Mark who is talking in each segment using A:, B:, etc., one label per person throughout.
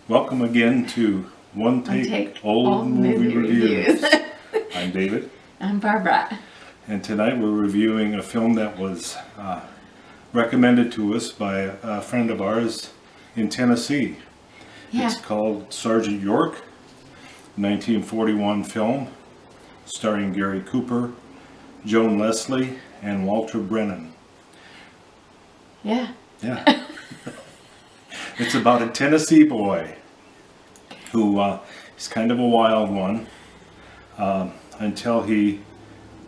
A: Welcome again to One Take Old Movie Reviews. I'm David.
B: I'm Barbara.
A: And tonight we're reviewing a film that was recommended to us by a friend of ours in Tennessee.
B: Yeah.
A: It's called Sergeant York, 1941 film, starring Gary Cooper, Joan Leslie, and Walter Brennan.
B: Yeah.
A: Yeah. It's about a Tennessee boy who is kind of a wild one until he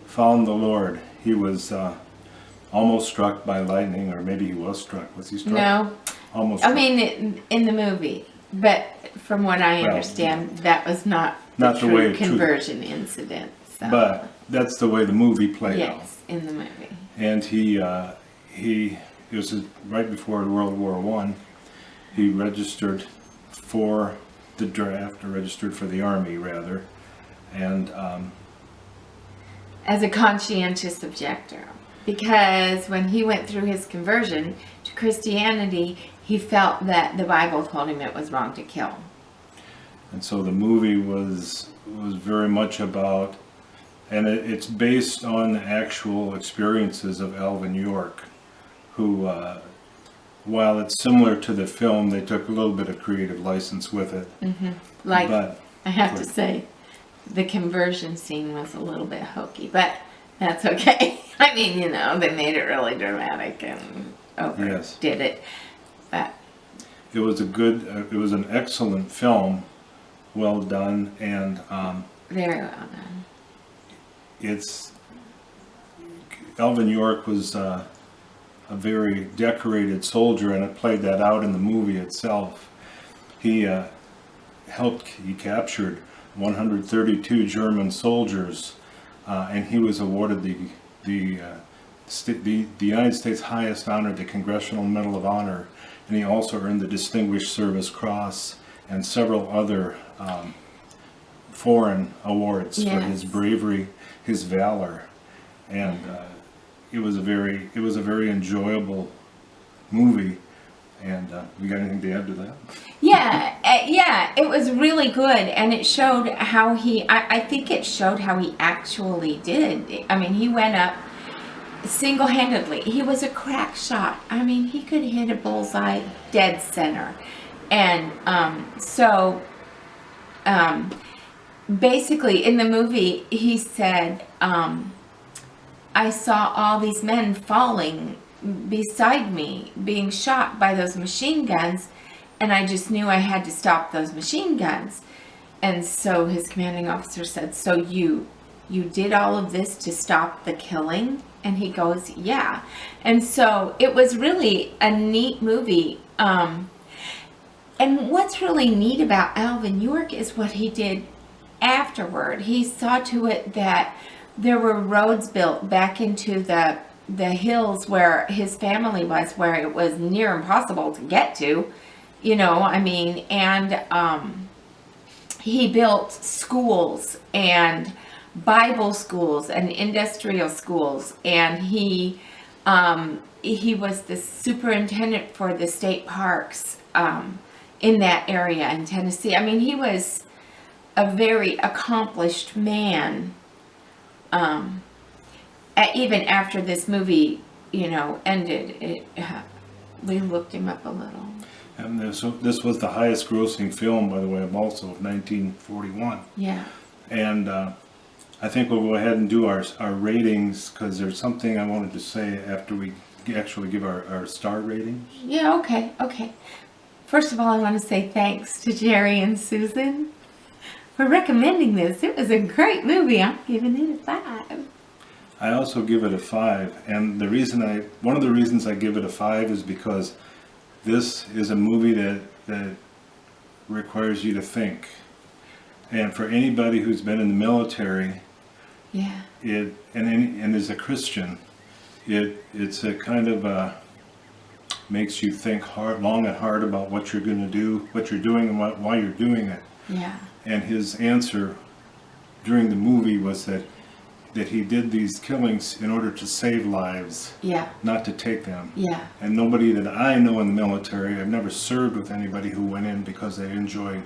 A: found the Lord. He was almost struck by lightning, or maybe he was struck. Was he struck?
B: No.
A: Almost
B: I
A: struck.
B: mean, in the movie. But from what I understand, that was not the true conversion incident. So.
A: But that's the way the movie played out.
B: Yes, in the movie.
A: And he it was right before World War I. He registered for the draft, or registered for the Army, rather. And
B: as a conscientious objector. Because when he went through his conversion to Christianity, he felt that the Bible told him it was wrong to kill.
A: And so the movie was very much about, and it's based on the actual experiences of Alvin York, who, while it's similar to the film, they took a little bit of creative license with it.
B: Mm-hmm. Like,
A: but,
B: I have to say, the conversion scene was a little bit hokey, but that's okay. I mean, you know, they made it really dramatic and overdid it. But
A: it was it was an excellent film, well done, and
B: very well done.
A: Alvin York was a very decorated soldier, and it played that out in the movie itself. He captured 132 German soldiers, and he was awarded the United States' highest honor, the Congressional Medal of Honor, and he also earned the Distinguished Service Cross and several other foreign awards for his bravery, his valor, and it was a very enjoyable movie. And you got anything to add to that?
B: Yeah, it was really good, and it showed how I think it showed how he actually did. I mean, he went up single-handedly. He was a crack shot. I mean, he could hit a bullseye dead center. And basically, in the movie, he said, I saw all these men falling beside me, being shot by those machine guns, and I just knew I had to stop those machine guns. And so his commanding officer said, so you did all of this to stop the killing? And he goes, yeah. And so it was really a neat movie. And what's really neat about Alvin York is what he did afterward. He saw to it that there were roads built back into the hills where his family was, where it was near impossible to get to, you know, I mean, and he built schools and Bible schools and industrial schools, and he was the superintendent for the state parks in that area in Tennessee. I mean, he was a very accomplished man. Even after this movie, you know, ended, we looked him up a little.
A: And this was the highest grossing film, by the way, of 1941.
B: Yeah.
A: And I think we'll go ahead and do our ratings, because there's something I wanted to say after we actually give our star ratings.
B: Yeah, okay. First of all, I want to say thanks to Jerry and Susan for recommending this. It was a great movie. I'm giving it a 5.
A: I also give it a 5, and one of the reasons I give it a 5 is because this is a movie that requires you to think. And for anybody who's been in the military, and is a Christian, it's a kind of makes you think long and hard about what you're going to do, what you're doing, and why you're doing it.
B: Yeah.
A: And his answer during the movie was that that he did these killings in order to save lives,
B: Yeah.
A: not to take them.
B: Yeah.
A: And nobody that I know in the military, I've never served with anybody who went in because they enjoyed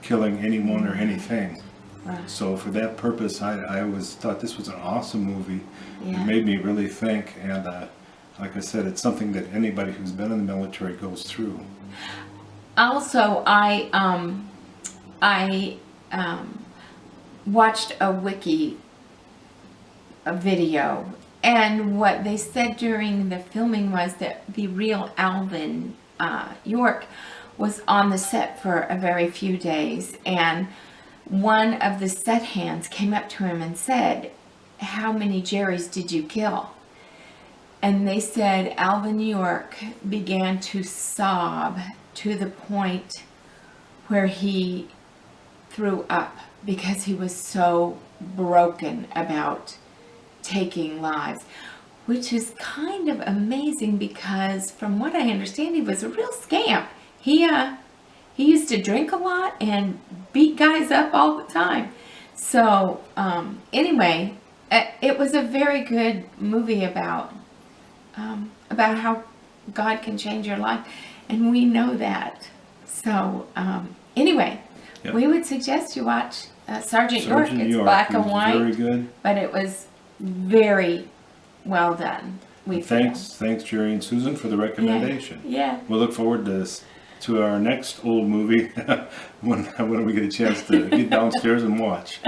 A: killing anyone or anything.
B: Right.
A: So for that purpose, I always thought this was an awesome movie.
B: Yeah.
A: It made me really think, and like I said, it's something that anybody who's been in the military goes through.
B: Also, I watched a video, and what they said during the filming was that the real Alvin York was on the set for a very few days, and one of the set hands came up to him and said, "How many Jerrys did you kill?" And they said Alvin York began to sob to the point where he threw up because he was so broken about taking lives, which is kind of amazing because from what I understand, he was a real scamp. He used to drink a lot and beat guys up all the time. So anyway, it was a very good movie about how God can change your life, and we know that. So anyway,
A: Yep.
B: we would suggest you watch Sergeant York.
A: Sergeant
B: It's
A: York,
B: black
A: it
B: and
A: was
B: white,
A: very good.
B: but it was very well done. We feel.
A: Thanks, Jerry and Susan, for the recommendation.
B: Yeah.
A: We'll look forward to our next old movie when we get a chance to get downstairs and watch.